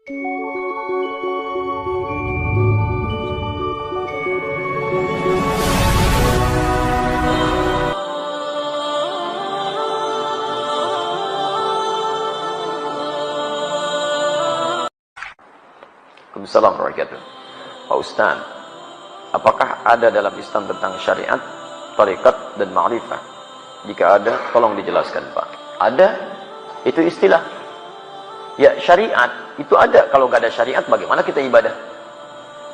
Assalamualaikum warahmatullahi wabarakatuh. Pak Ustaz, apakah ada dalam Islam tentang syariat, tarekat, dan ma'rifah? Jika ada, tolong dijelaskan Pak. Ada, itu istilah. Ya, syariat itu ada. Kalau nggak ada syariat, bagaimana kita ibadah?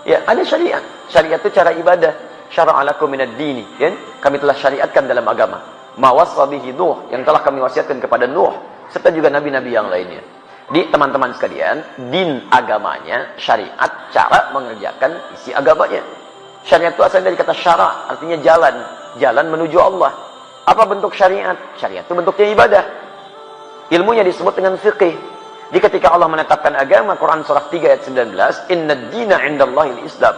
Ya, ada syariat. Syariat itu cara ibadah. Syara'a lakum minad dini, ya? Kami telah syariatkan dalam agama. Ma wassa bihi Nuh, yang telah kami wasiatkan kepada Nuh, serta juga nabi-nabi yang lainnya. Di teman-teman sekalian, din agamanya, syariat, cara mengerjakan isi agamanya. Syariat itu asalnya dari kata syara, artinya jalan. Jalan menuju Allah. Apa bentuk syariat? Syariat itu bentuknya ibadah. Ilmunya disebut dengan fiqih. Jadi ketika Allah menetapkan agama, Quran surah 3 ayat 19, Inna dina indallahil Islam.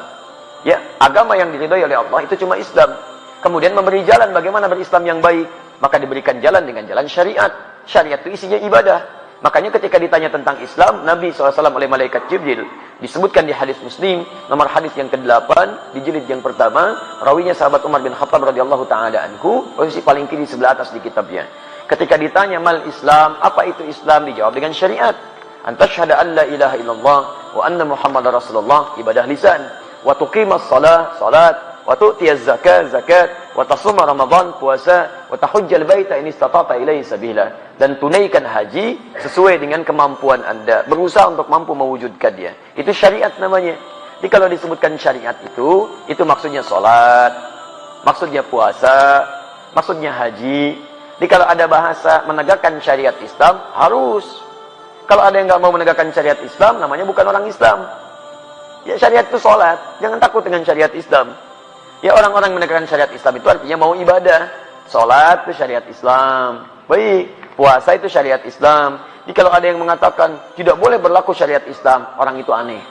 Ya, agama yang diridhai oleh Allah itu cuma Islam. Kemudian memberi jalan bagaimana berislam yang baik. Maka diberikan jalan dengan jalan syariat. Syariat itu isinya ibadah. Makanya ketika ditanya tentang Islam, Nabi SAW oleh malaikat Jibril, disebutkan di hadis Muslim, nomor hadis yang ke-8, di jilid yang pertama, rawinya sahabat Umar bin Khattab radhiyallahu ta'ala anhu, posisi paling kiri sebelah atas di kitabnya. Ketika ditanya mal Islam, apa itu Islam? Dijawab dengan syariat. Antashhada an la ilaha illallah wa anna Muhammadar Rasulullah, ibadah lisan. Wa tuqimas salat, wa tu'tiyaz zakat, wa tasuma Ramadan, puasa, wa tahujjal baita in istata'ta ilaihi sabila. Dan tunaikan haji sesuai dengan kemampuan Anda, berusaha untuk mampu mewujudkan dia. Itu syariat namanya. Jadi kalau disebutkan syariat itu maksudnya salat, maksudnya puasa, maksudnya haji. Jadi kalau ada bahasa menegakkan syariat Islam, harus. Kalau ada yang nggak mau menegakkan syariat Islam, namanya bukan orang Islam. Ya, syariat itu salat, jangan takut dengan syariat Islam. Ya, orang-orang menegakkan syariat Islam itu artinya mau ibadah. Salat itu syariat Islam. Baik, puasa itu syariat Islam. Jadi kalau ada yang mengatakan tidak boleh berlaku syariat Islam, orang itu aneh.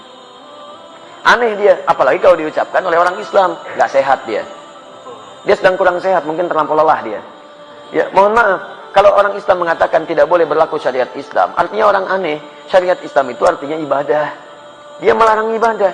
Aneh dia, apalagi kalau diucapkan oleh orang Islam, nggak sehat dia. Dia sedang kurang sehat, mungkin terlampau lelah dia. Ya, mohon maaf, kalau orang Islam mengatakan tidak boleh berlaku syariat Islam, artinya orang aneh. Syariat Islam itu artinya ibadah. Dia melarang ibadah.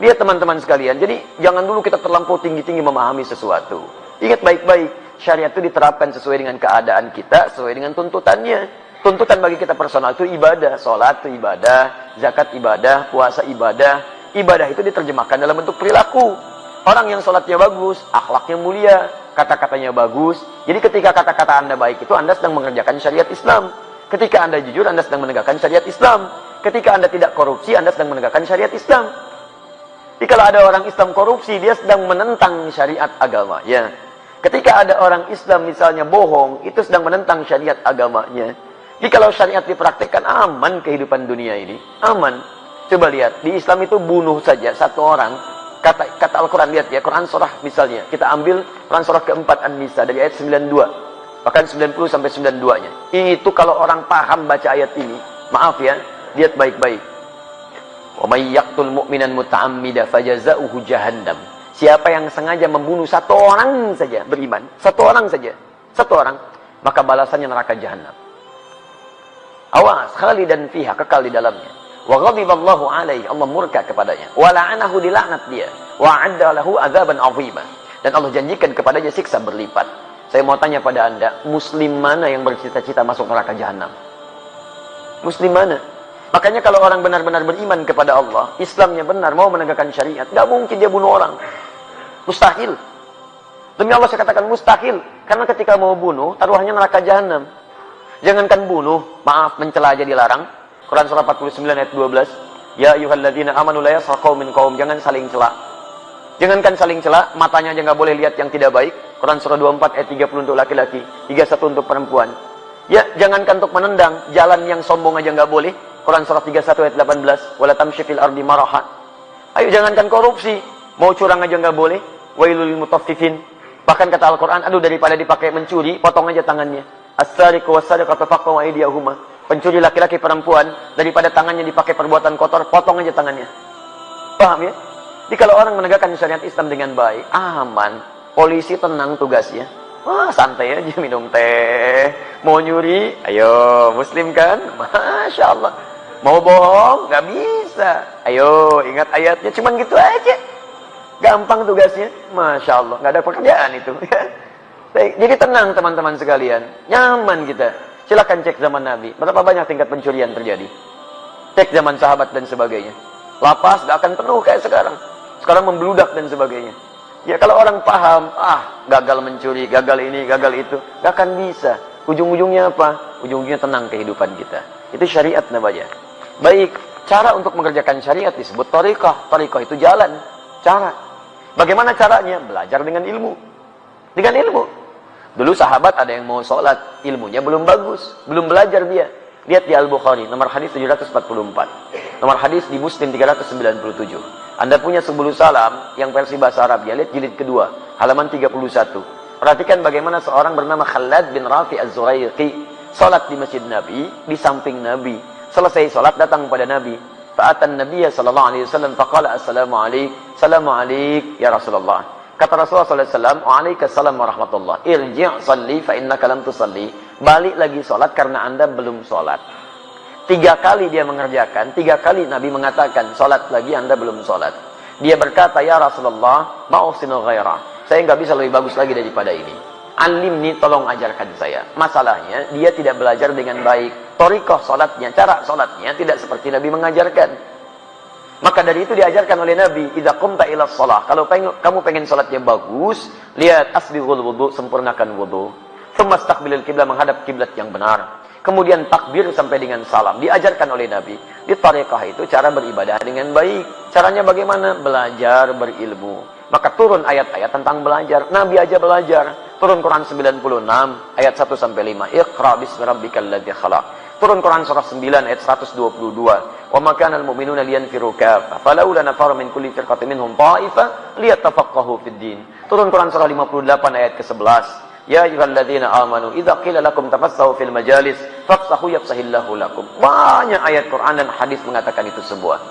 Lihat teman-teman sekalian, jadi jangan dulu kita terlampau tinggi-tinggi memahami sesuatu. Ingat baik-baik, syariat itu diterapkan sesuai dengan keadaan kita, sesuai dengan tuntutannya. Tuntutan bagi kita personal itu ibadah. Salat itu ibadah, zakat ibadah, puasa ibadah. Ibadah itu diterjemahkan dalam bentuk perilaku. Orang yang salatnya bagus, akhlaknya mulia, kata-katanya bagus. Jadi ketika kata-kata Anda baik itu Anda sedang mengerjakan syariat Islam. Ketika Anda jujur, Anda sedang menegakkan syariat Islam. Ketika Anda tidak korupsi, Anda sedang menegakkan syariat Islam. Jadi kalau ada orang Islam korupsi, dia sedang menentang syariat agama. Ya. Ketika ada orang Islam misalnya bohong, itu sedang menentang syariat agamanya. Jadi kalau syariat dipraktikkan, aman kehidupan dunia ini. Aman. Coba lihat, di Islam itu bunuh saja satu orang. Kata Al-Quran, lihat ya, Quran surah misalnya. Kita ambil Quran surah keempat An-Nisa dari ayat 92. Bahkan 90 sampai 92-nya. Itu kalau orang paham baca ayat ini, maaf ya, lihat baik-baik. Wa may yaqtul mu'minan muta'ammida fajaza'uhu jahannam. Siapa yang sengaja membunuh satu orang saja beriman, satu orang saja, satu orang, maka balasannya neraka jahanam. Awas, khalidan fiha, kekal di dalamnya. Wa ghadiballahu alaihi, Allah murka kepadanya. Wa la'anahu, dilaknat dia. Wa 'adda lahu 'adzaban 'azima. Dan Allah janjikan kepadanya siksa berlipat. Saya mau tanya pada Anda, muslim mana yang bercita-cita masuk neraka jahanam? Muslim mana? Makanya kalau orang benar-benar beriman kepada Allah, Islamnya benar, mau menegakkan syariat, nggak mungkin dia bunuh orang. Mustahil. Demi Allah saya katakan mustahil. Karena ketika mau bunuh, taruhannya neraka jahanam. Jangankan bunuh, maaf, mencela aja dilarang. Quran surah 49 ayat 12. Ya ayyuhalladzina amanu la yaskhar qaumin qaum, jangan saling cela. Jangankan saling cela, matanya aja nggak boleh lihat yang tidak baik. Quran surah 24 ayat 30 untuk laki-laki, 31 untuk perempuan. Ya, jangankan untuk menendang, jalan yang sombong aja nggak boleh. Quran surah 31 ayat 18, wala tamshi fil ardi maraha. Ayo, jangankan korupsi, mau curang aja nggak boleh. Wailul mutaffifin. Bahkan kata Al-Qur'an, aduh, daripada dipakai mencuri, potong aja tangannya. As-sariqu was-sariqatu faqtu aydiyahuma. Pencuri laki-laki perempuan, daripada tangannya dipakai perbuatan kotor, potong aja tangannya. Paham ya? Jadi kalau orang menegakkan syariat Islam dengan baik, aman, polisi tenang tugasnya. Wah, santai aja minum teh. Mau nyuri, ayo, muslim kan? Masya Allah. Mau bohong? Nggak bisa. Ayo, ingat ayatnya. Cuman gitu aja. Gampang tugasnya. Masya Allah. Nggak ada pekerjaan itu. Jadi tenang teman-teman sekalian. Nyaman kita. Silakan cek zaman Nabi. Berapa banyak tingkat pencurian terjadi? Cek zaman sahabat dan sebagainya. Lapas nggak akan penuh kayak sekarang. Sekarang membludak dan sebagainya. Ya kalau orang paham, gagal mencuri, gagal ini, gagal itu. Nggak akan bisa. Ujung-ujungnya apa? Ujung-ujungnya tenang kehidupan kita. Itu syariat namanya. Baik, cara untuk mengerjakan syariat disebut thariqah. Thariqah itu jalan, cara. Bagaimana caranya? Belajar dengan ilmu. Dengan ilmu. Dulu sahabat ada yang mau sholat, ilmunya belum bagus, belum belajar dia. Lihat di Al-Bukhari, nomor hadis 744. Nomor hadis di Muslim 397. Anda punya 10 salam yang versi bahasa Arab, ya, lihat jilid kedua, halaman 31. Perhatikan bagaimana seorang bernama Khalad bin Rafi Az-Zuraiqi sholat di masjid Nabi, di samping Nabi. Selesai sholat datang pada Nabi. Fa'atan Nabiya sallallahu alaihi wasallam faqala assalamu alaik. Assalamu alaik ya Rasulullah. Kata Rasulullah sallallahu alaihi wasallam, wa alaikassalam warahmatullah. Irji' salli fa innaka lam tusalli. Balik lagi sholat karena Anda belum sholat. 3 kali dia mengerjakan, 3 kali Nabi mengatakan, sholat lagi Anda belum sholat. Dia berkata, ya Rasulullah, ma'usinu ghairah. Saya nggak bisa lebih bagus lagi daripada ini. Alimni, tolong ajarkan saya. Masalahnya, dia tidak belajar dengan baik. Thariqah sholatnya, cara sholatnya tidak seperti Nabi mengajarkan. Maka dari itu diajarkan oleh Nabi, idza qumta ila shalah. Kalau kamu pengen sholatnya bagus, lihat asbighul wudu, sempurnakan wudu. Tsumma istaqbilil qiblah, menghadap kiblat yang benar. Kemudian takbir sampai dengan salam. Diajarkan oleh Nabi. Di thariqah itu cara beribadah dengan baik. Caranya bagaimana? Belajar berilmu. Maka turun ayat-ayat tentang belajar. Nabi aja belajar. Turun Quran 96 ayat 1 sampai 5. Iqra bismi rabbikal ladzi khalaq. Turun Quran surah 9 ayat 122. Wa ma kana al-mu'minuna liyanfiru kaffah. Falaula nafara min kulli firqatin minhum ta'ifah liyatafaqahu fid din. Turun Quran surah 58 ayat ke-11. Ya ayyuhalladzina amanu idza qila lakum tafassahu fil majalis fafsahu yafsahillahu lakum. Banyak ayat Quran dan hadis mengatakan itu semua.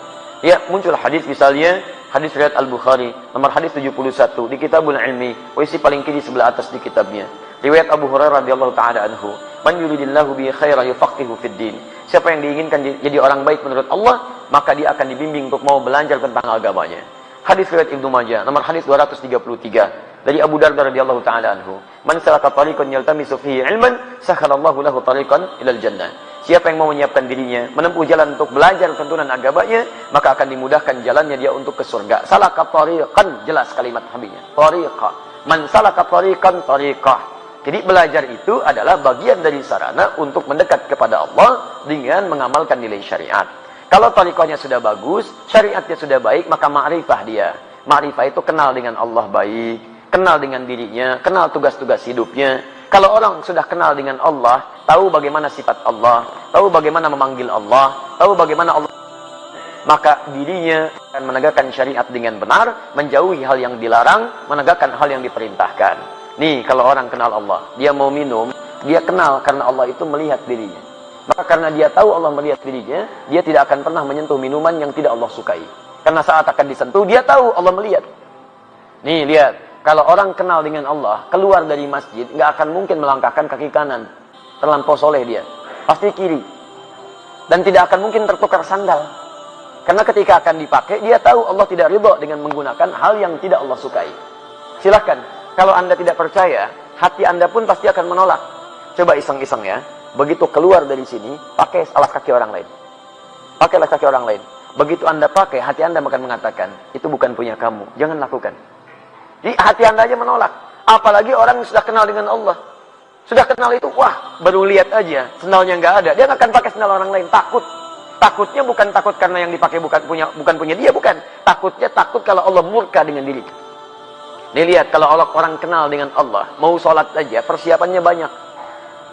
Ya, muncul hadis misalnya hadis riwayat Al-Bukhari nomor hadis 71 di Kitabul Ilmi, posisi paling kiri sebelah atas di kitabnya. Riwayat Abu Hurairah radhiyallahu taala anhu, "Man yuridillahu bihi khairan yufaqihu fid din." Siapa yang diinginkan jadi orang baik menurut Allah, maka dia akan dibimbing untuk mau belajar tentang agamanya. Hadis riwayat Ibnu Majah nomor hadis 233 dari Abu Darda radhiyallahu taala anhu, "Man salaka tariqan yaltamisu fihi ilman, sakhalallahu lahu tariqan ilal jannah." Siapa yang mau menyiapkan dirinya menempuh jalan untuk belajar tuntunan agamanya, maka akan dimudahkan jalannya dia untuk ke surga. Salaka tariqan, jelas kalimat habisnya. Tariqah. Man salaka tariqan tariqah. Jadi belajar itu adalah bagian dari sarana untuk mendekat kepada Allah dengan mengamalkan nilai syariat. Kalau tariqahnya sudah bagus, syariatnya sudah baik, maka ma'rifah dia. Ma'rifah itu kenal dengan Allah baik, kenal dengan dirinya, kenal tugas-tugas hidupnya. Kalau orang sudah kenal dengan Allah, tahu bagaimana sifat Allah, tahu bagaimana memanggil Allah, tahu bagaimana Allah, maka dirinya akan menegakkan syariat dengan benar, menjauhi hal yang dilarang, menegakkan hal yang diperintahkan. Nih, kalau orang kenal Allah, dia mau minum, dia kenal karena Allah itu melihat dirinya. Maka karena dia tahu Allah melihat dirinya, dia tidak akan pernah menyentuh minuman yang tidak Allah sukai. Karena saat akan disentuh, dia tahu Allah melihat. Nih, lihat. Kalau orang kenal dengan Allah, keluar dari masjid, nggak akan mungkin melangkahkan kaki kanan. Terlampau soleh dia. Pasti kiri. Dan tidak akan mungkin tertukar sandal. Karena ketika akan dipakai, dia tahu Allah tidak ridho dengan menggunakan hal yang tidak Allah sukai. Silahkan. Kalau Anda tidak percaya, hati Anda pun pasti akan menolak. Coba iseng-iseng ya. Begitu keluar dari sini, pakai alas kaki orang lain. Pakai alas kaki orang lain. Begitu Anda pakai, hati Anda akan mengatakan, itu bukan punya kamu. Jangan lakukan. Jadi hati Anda aja menolak. Apalagi orang yang sudah kenal dengan Allah. Sudah kenal itu, wah, baru lihat aja, sendalnya nggak ada. Dia nggak akan pakai sendal orang lain, takut. Takutnya bukan takut karena yang dipakai bukan punya dia, bukan. Takutnya takut kalau Allah murka dengan diri. Nih lihat, kalau orang kenal dengan Allah, mau sholat aja, persiapannya banyak.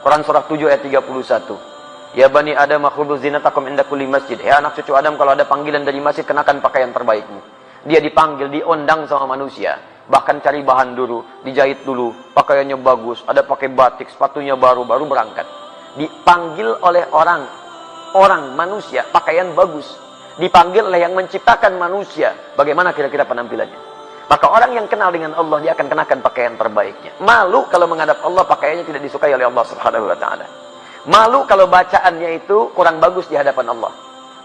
Quran surah 7 ayat 31. Ya bani Adam khudhu zinatakum inda kulli masjid. Ya anak cucu Adam, kalau ada panggilan dari masjid, kenakan pakaian terbaikmu. Dia dipanggil, diundang sama manusia. Bahkan cari bahan dulu, dijahit dulu, pakaiannya bagus, ada pakai batik, sepatunya baru berangkat. Dipanggil oleh orang manusia, pakaian bagus. Dipanggil oleh yang menciptakan manusia, bagaimana kira-kira penampilannya. Maka orang yang kenal dengan Allah, dia akan kenakan pakaian terbaiknya. Malu kalau menghadap Allah, pakaiannya tidak disukai oleh Allah Subhanahu wa ta'ala. Malu kalau bacaannya itu kurang bagus di hadapan Allah.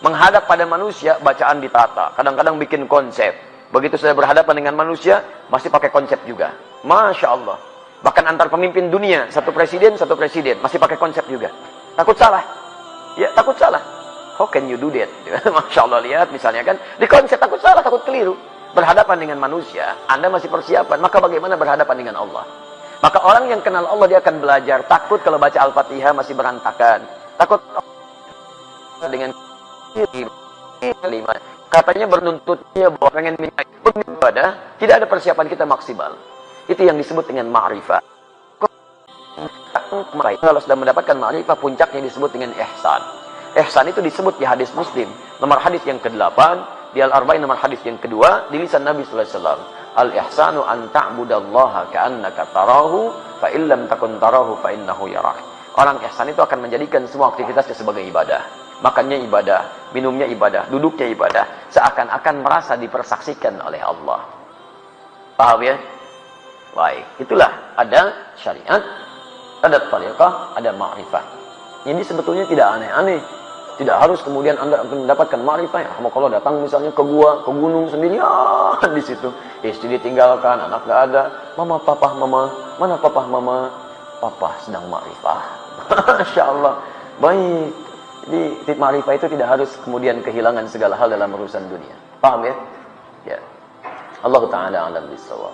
Menghadap pada manusia, bacaan ditata. Kadang-kadang bikin konsep. Begitu saya berhadapan dengan manusia, masih pakai konsep juga. Masya Allah. Bahkan antar pemimpin dunia, satu presiden, masih pakai konsep juga. Takut salah. Ya, takut salah. How can you do that? Masya Allah, lihat misalnya kan. Di konsep takut salah, takut keliru. Berhadapan dengan manusia, Anda masih persiapan. Maka bagaimana berhadapan dengan Allah? Maka orang yang kenal Allah, dia akan belajar. Takut kalau baca Al-Fatihah masih berantakan. Takut dengan kalimat. Katanya bernuntutnya bahwa pengen minta ibadah, tidak ada persiapan kita maksimal. Itu yang disebut dengan ma'rifah. Kalau sudah mendapatkan ma'rifah, puncaknya disebut dengan ihsan. Ihsan itu disebut di hadis Muslim, nomor hadis yang ke-8, di Al-Arba'in nomor hadis yang kedua, di lisan Nabi sallallahu alaihi wasallam. Al-ihsanu an ta'budallaha ka'annaka tarahu, fa illam takun tarahu fa innahu yarak. Orang ihsan itu akan menjadikan semua aktivitasnya sebagai ibadah. Makannya ibadah, minumnya ibadah, duduknya ibadah, seakan-akan merasa dipersaksikan oleh Allah. Paham ya? Baik, itulah ada syariat, ada tariqah, ada ma'rifah. Ini sebetulnya tidak aneh-aneh. Tidak harus kemudian Anda akan mendapatkan ma'rifah. Ya, kalau datang misalnya ke gua, ke gunung sendirian di situ, istri ditinggalkan, anak gak ada. Mama, papa, mama, mana papa, mama? Papa sedang ma'rifah. Masya Allah. Baik. Jadi titik ma'rifah itu tidak harus kemudian kehilangan segala hal dalam urusan dunia. Paham ya? Ya. Allah Ta'ala alam bisawab.